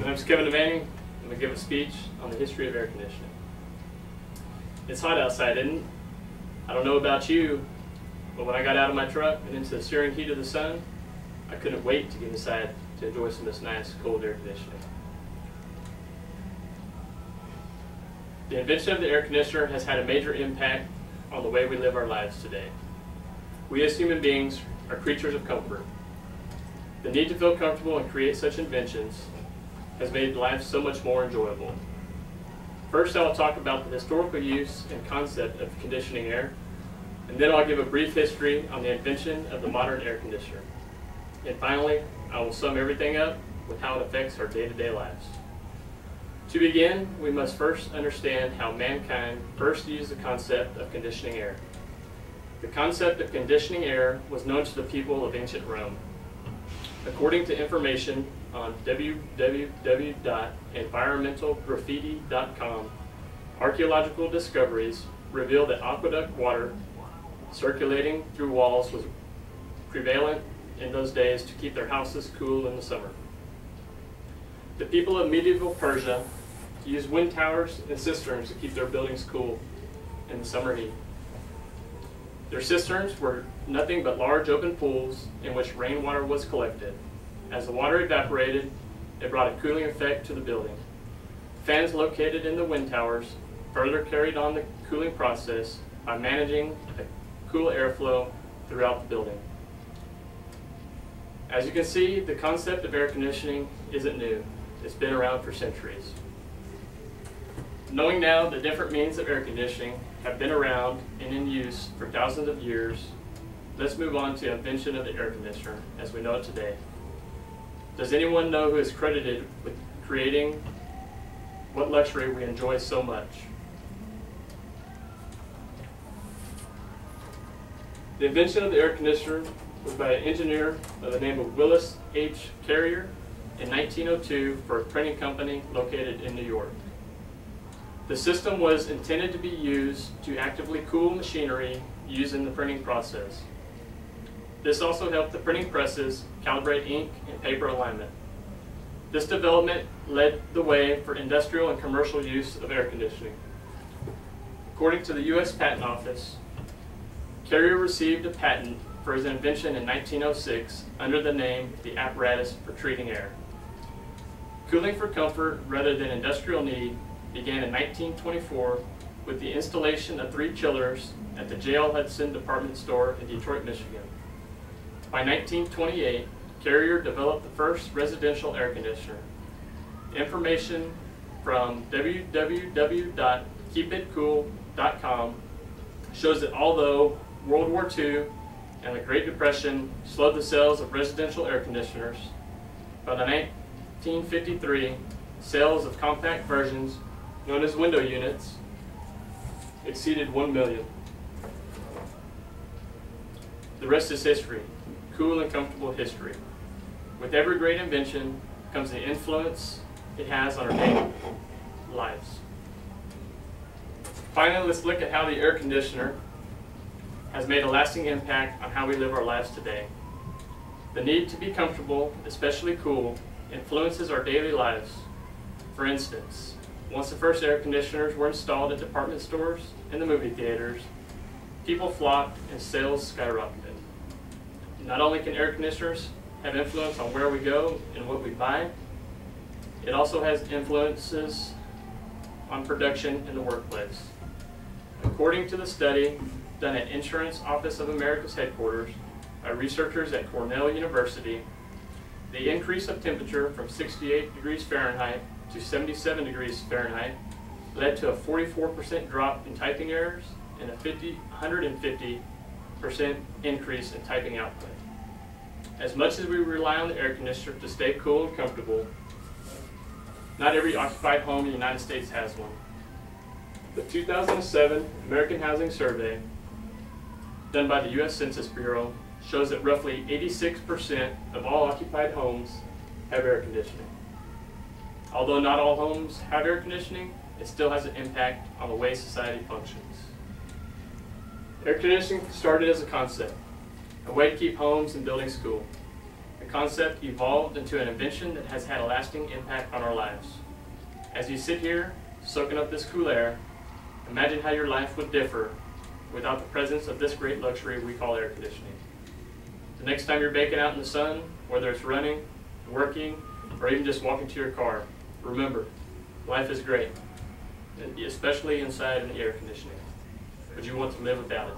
My name is Kevin Devaney. I'm going to give a speech on the history of air conditioning. It's hot outside, isn't it? I don't know about you, but when I got out of my truck and into the searing heat of the sun, I couldn't wait to get inside to enjoy some of this nice cold air conditioning. The invention of the air conditioner has had a major impact on the way we live our lives today. We as human beings are creatures of comfort. The need to feel comfortable and create such inventions has made life so much more enjoyable. First, I will talk about the historical use and concept of conditioning air, and then I'll give a brief history on the invention of the modern air conditioner. And finally, I will sum everything up with how it affects our day-to-day lives. To begin, we must first understand how mankind first used the concept of conditioning air. The concept of conditioning air was known to the people of ancient Rome. According to information on www.environmentalgraffiti.com, archaeological discoveries reveal that aqueduct water circulating through walls was prevalent in those days to keep their houses cool in the summer. The people of medieval Persia used wind towers and cisterns to keep their buildings cool in the summer heat. Their cisterns were nothing but large open pools in which rainwater was collected. As the water evaporated, it brought a cooling effect to the building. Fans located in the wind towers further carried on the cooling process by managing a cool airflow throughout the building. As you can see, the concept of air conditioning isn't new. It's been around for centuries. Knowing now the different means of air conditioning have been around and in use for thousands of years, let's move on to the invention of the air conditioner as we know it today. Does anyone know who is credited with creating what luxury we enjoy so much? The invention of the air conditioner was by an engineer by the name of Willis H. Carrier in 1902 for a printing company located in New York. The system was intended to be used to actively cool machinery used in the printing process. This also helped the printing presses calibrate ink and paper alignment. This development led the way for industrial and commercial use of air conditioning. According to the U.S. Patent Office, Carrier received a patent for his invention in 1906 under the name the apparatus for treating air. Cooling for comfort rather than industrial need began in 1924 with the installation of 3 chillers at the J.L. Hudson department store in Detroit, Michigan. By 1928, Carrier developed the first residential air conditioner. Information from www.keepitcool.com shows that although World War II and the Great Depression slowed the sales of residential air conditioners, by the 1953, sales of compact versions known as window units exceeded 1 million. The rest is history, cool and comfortable history. With every great invention comes the influence it has on our daily lives. Finally, let's look at how the air conditioner has made a lasting impact on how we live our lives today. The need to be comfortable, especially cool, influences our daily lives. For instance, once the first air conditioners were installed at department stores and the movie theaters, people flocked and sales skyrocketed. Not only can air conditioners have influence on where we go and what we buy, it also has influences on production in the workplace. According to the study done at Insurance Office of America's headquarters by researchers at Cornell University, the increase of temperature from 68 degrees Fahrenheit to 77 degrees Fahrenheit led to a 44% drop in typing errors and a 150% increase in typing output. As much as we rely on the air conditioner to stay cool and comfortable, not every occupied home in the United States has one. The 2007 American Housing Survey, done by the U.S. Census Bureau, shows that roughly 86% of all occupied homes have air conditioning. Although not all homes have air conditioning, it still has an impact on the way society functions. Air conditioning started as a concept, a way to keep homes and buildings cool. The concept evolved into an invention that has had a lasting impact on our lives. As you sit here, soaking up this cool air, imagine how your life would differ without the presence of this great luxury we call air conditioning. The next time you're baking out in the sun, whether it's running, working, or even just walking to your car, remember, life is great, especially inside an air conditioning. But you want to live without it.